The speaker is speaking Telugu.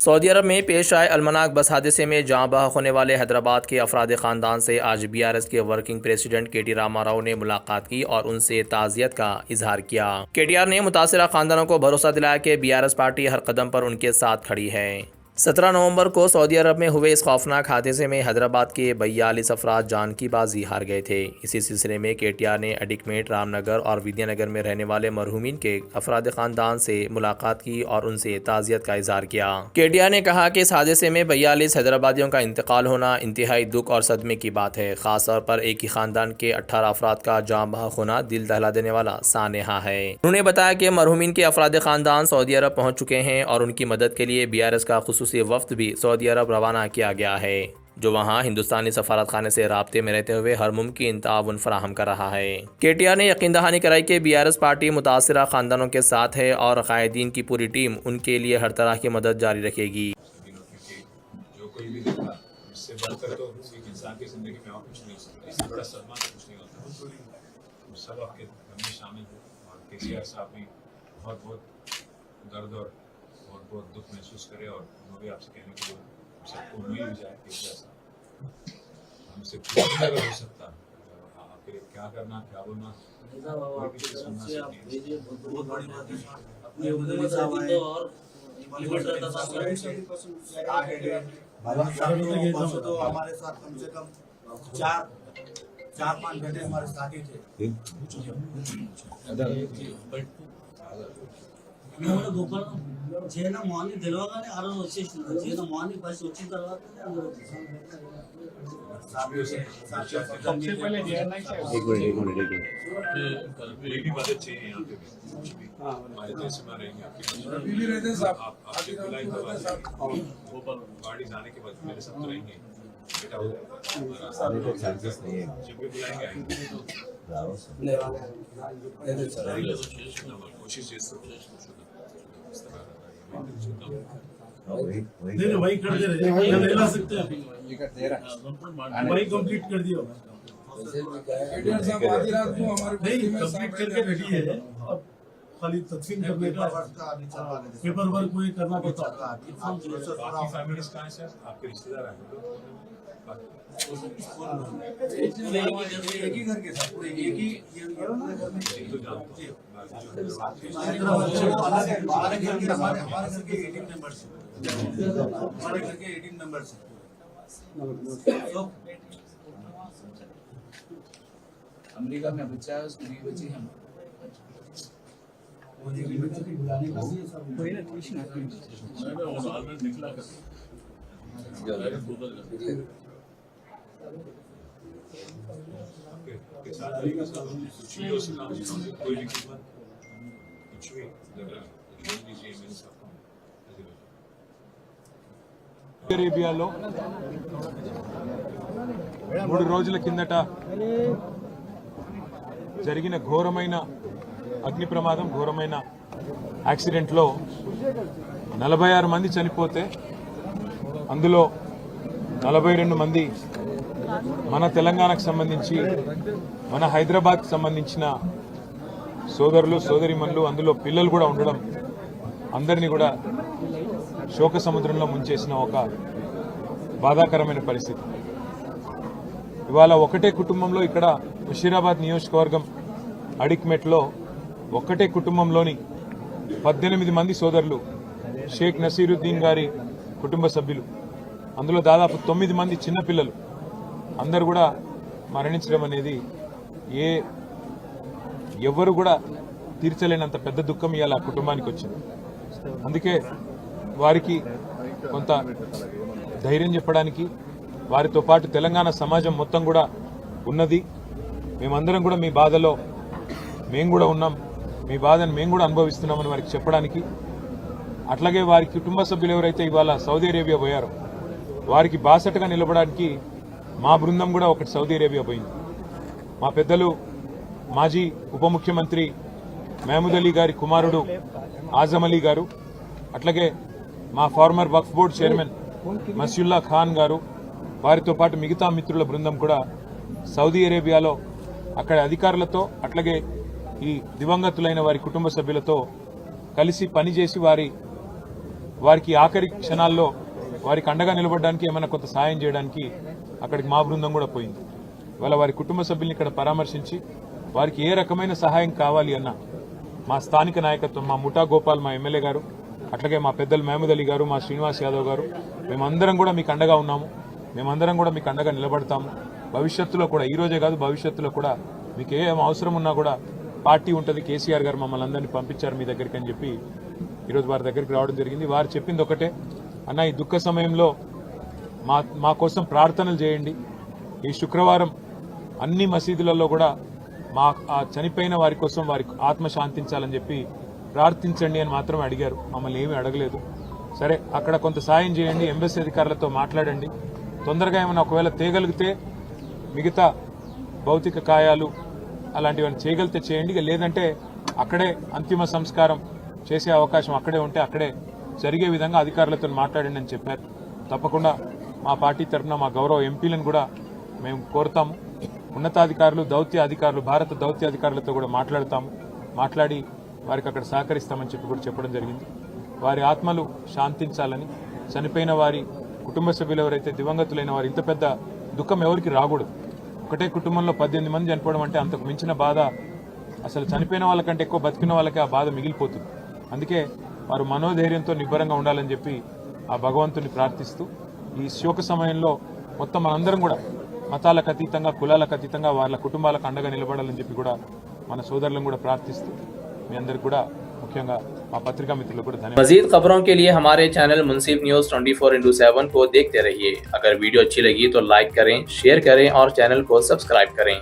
सऊदी अरब में पेश आए अलमनाक बस हादसे में जाँ बहक होने वाले हैदराबाद के अफराद ख़ानदान से आज बीआरएस के वर्किंग प्रेसिडेंट केटी रामाराव ने मुलाकात की और उनसे ताज़ियत का इजहार किया। केटीआर ने मुतासिरा ख़ानदानों को भरोसा दिलाया कि बीआरएस पार्टी हर कदम पर उनके साथ खड़ी है। 17 नवंबर को सऊदी अरब में हुए इस खौफनाक हादसे में हैदराबाद के 42 अफराद जान की बाजी हार गए थे। इसी सिलसिले में केटीआर ने एडिकमेट, रामनगर और विद्यानगर में रहने वाले मरहूमीन के अफराद ख़ानदान से मुलाकात की और उनसे ताज़ियत का इजहार किया। केटीआर ने कहा कि इस हादसे में 42 हैदराबादियों का इंतकाल होना इंतहाई दुख और सदमे की बात है। ख़ास तौर पर एक ही ख़ानदान के 18 अफराद का जाँ बहक होना दिल दहला देने वाला सानेहा है। उन्होंने बताया कि मरहूमीन के अफराद ख़ानदान सऊदी अरब पहुँच चुके हैं और उनकी मदद के लिए बीआरएस का खुसूसी वफ्द भी सऊदी अरब रवाना किया गया है, जो वहां हिंदुस्तानी सफारत खाने से राब्ते में रहते हुए हर मुमकिन ताउन फराहम कर रहा है। केटीआर ने यकीन दहानी कराई कि बीआरएस पार्टी मुतासिरा खानदानों के साथ है और कायदीन की पूरी टीम उनके लिए हर तरह की मदद जारी रखेगी। जो कोई भी देखा इससे बढ़कर तो एक इंसान की जिंदगी में और कुछ नहीं हो सकता, इससे बड़ा सदमा तो कुछ नहीं होता। सब आपके घर में शामिल हो और केसीआर साहब भी बहुत बहुत दर्द और बहुत बहुत दुख महसूस करे और वो भी आपसे कहने के लिए सबको उम्मीद हो जाए केसीआर साहब हमसे कुछ अगर हो सकता आपके लिए क्या करना क्या बोलना कोई भी चीज़ सुनना चाहिए। बहुत बड़ी बात है अपने उम्मीद साहब आए और लिमिट रहता था तो हमारे साथ कम से कम 4-5 घंटे हमारे साथ ही थे। జైన మార్నింగ్ తెలియగానే ఆ రోజు వచ్చేసింది జైన మార్నింగ్ బస్ వచ్చిన తర్వాత सबसे पहले एक मदद चाहिए यहाँ पे कुछ भी हमारे देश में रहेंगे आपकी बुलाई गाड़ी जाने के बाद मेरे साथ तो रहेंगे बेटा जब भी बुलाएंगे आएंगे कोशिश नहीं वही कर दे रहे हैं ले सकते हैं वही कंप्लीट कर दिया नहीं कंप्लीट करके रेडी है अब खाली तदफीन करने का पेपर वर्क कोई करना पड़ता है। आपकी फैमिलीज कहाँ से आपके रिश्तेदार हैं एक ही घर के साथ पूरे एक ही तो जानते हैं हमारे घर के 18 मेंबर्स हमारे घर के 18 मेंबर्स अमेरिका में बच्चा है उसकी भी बच्ची हम कोई भी खिदमत कुछ भी అరేబియాలో 3 రోజుల కిందట జరిగిన ఘోరమైన అగ్ని ప్రమాదం, ఘోరమైన యాక్సిడెంట్లో 46 మంది చనిపోతే అందులో 42 మంది మన తెలంగాణకు సంబంధించి మన హైదరాబాద్కి సంబంధించిన సోదరులు సోదరిమణులు, అందులో పిల్లలు కూడా ఉండడం అందరినీ కూడా శోక సముద్రంలో ముంచేసిన ఒక బాధాకరమైన పరిస్థితి. ఇవాళ ఒకటే కుటుంబంలో ఇక్కడ ముషీరాబాద్ నియోజకవర్గం అడిక్మెట్లో ఒకటే కుటుంబంలోని 18 మంది సోదరులు, షేక్ నసీరుద్దీన్ గారి కుటుంబ సభ్యులు, అందులో దాదాపు 9 మంది చిన్నపిల్లలు అందరూ కూడా మరణించడం అనేది ఎవరు కూడా తీర్చలేనంత పెద్ద దుఃఖం ఇవాళ కుటుంబానికి వచ్చింది. అందుకే వారికి కొంత ధైర్యం చెప్పడానికి వారితో పాటు తెలంగాణ సమాజం మొత్తం కూడా ఉన్నది. మేమందరం కూడా మీ బాధలో మేము కూడా ఉన్నాం, మీ బాధను మేము కూడా అనుభవిస్తున్నామని వారికి చెప్పడానికి, అట్లాగే వారి కుటుంబ సభ్యులు ఎవరైతే ఇవాళ సౌదీ అరేబియా పోయారో వారికి బాసటగా నిలబడడానికి మా బృందం కూడా ఒకటి సౌదీ అరేబియా పోయింది. మా పెద్దలు మాజీ ఉప ముఖ్యమంత్రి మహమూద్ అలీ గారి కుమారుడు ఆజం అలీ గారు, అట్లాగే మా ఫార్మర్ వక్ఫ్ బోర్డ్ చైర్మన్ మసియుల్లా ఖాన్ గారు, వారితో పాటు మిగతా మిత్రుల బృందం కూడా సౌదీ అరేబియాలో అక్కడ అధికారులతో అట్లాగే ఈ దివంగతులైన వారి కుటుంబ సభ్యులతో కలిసి పనిచేసి వారి వారికి ఆఖరి క్షణాల్లో వారికి అండగా నిలబడడానికి ఏమైనా కొంత సాయం చేయడానికి అక్కడికి మా బృందం కూడా పోయింది. ఇవాళ వారి కుటుంబ సభ్యుల్ని ఇక్కడ పరామర్శించి వారికి ఏ రకమైన సహాయం కావాలి అన్న మా స్థానిక నాయకత్వం, మా ముఠా గోపాల్, మా ఎమ్మెల్యే గారు, అట్లాగే మా పెద్దలు మహమూద్ అలీ గారు, మా శ్రీనివాస్ యాదవ్ గారు, మేమందరం కూడా మీకు అండగా ఉన్నాము. మేమందరం కూడా మీకు అండగా నిలబడతాము. భవిష్యత్తులో కూడా, ఈ రోజే కాదు భవిష్యత్తులో కూడా మీకు ఏం అవసరం ఉన్నా కూడా పార్టీ ఉంటుంది. కేసీఆర్ గారు మమ్మల్ని అందరినీ పంపించారు మీ దగ్గరికి అని చెప్పి ఈరోజు వారి దగ్గరికి రావడం జరిగింది. వారు చెప్పింది ఒకటే, అన్న ఈ దుఃఖ సమయంలో మా కోసం ప్రార్థనలు చేయండి. ఈ శుక్రవారం అన్ని మసీదులలో కూడా ఆ చనిపోయిన వారి కోసం వారికి ఆత్మ శాంతించాలని చెప్పి ప్రార్థించండి అని మాత్రమే అడిగారు. మమ్మల్ని ఏమీ అడగలేదు. సరే, అక్కడ కొంత సాయం చేయండి, ఎంబసీ అధికారులతో మాట్లాడండి, తొందరగా ఏమైనా ఒకవేళ తేగలిగితే మిగతా భౌతిక కాయాలు అలాంటివన్నీ చేయగలిగితే చేయండి, లేదంటే అక్కడే అంతిమ సంస్కారం చేసే అవకాశం అక్కడే ఉంటే అక్కడే జరిగే విధంగా అధికారులతో మాట్లాడండి అని చెప్పారు. తప్పకుండా మా పార్టీ తరఫున మా గౌరవ ఎంపీలను కూడా మేము కోరుతాము. ఉన్నతాధికారులు, దౌత్య అధికారులు, భారత దౌత్య అధికారులతో కూడా మాట్లాడి వారికి అక్కడ సహకరిస్తామని చెప్పి కూడా చెప్పడం జరిగింది. వారి ఆత్మలు శాంతించాలని, చనిపోయిన వారి కుటుంబ సభ్యులు ఎవరైతే దివంగతులైన వారు, ఇంత పెద్ద దుఃఖం ఎవరికి రాకూడదు. ఒకటే కుటుంబంలో 18 మంది చనిపోవడం అంటే అంతకు మించిన బాధ అసలు చనిపోయిన వాళ్ళకంటే ఎక్కువ బతికిన వాళ్ళకి ఆ బాధ మిగిలిపోతుంది. అందుకే వారు మనోధైర్యంతో నిబ్బరంగా ఉండాలని చెప్పి ఆ భగవంతుని ప్రార్థిస్తూ ఈ శోక సమయంలో మొత్తం మనందరం కూడా మతాలకు అతీతంగా, కులాలకు అతీతంగా వాళ్ళ కుటుంబాలకు అండగా నిలబడాలని చెప్పి కూడా మన సోదరులను కూడా ప్రార్థిస్తూ మీ అందరికి కూడా ముఖ్యంగా మా పత్రికా మిత్రులకు కూడా ధన్యవాదాలు. मजीद खबरों के लिए हमारे चैनल मुंसिफ न्यूज़ 24/7 को देखते रहिए। अगर वीडियो अच्छी लगी तो लाइक करें, शेयर करें और चैनल को सब्सक्राइब करें।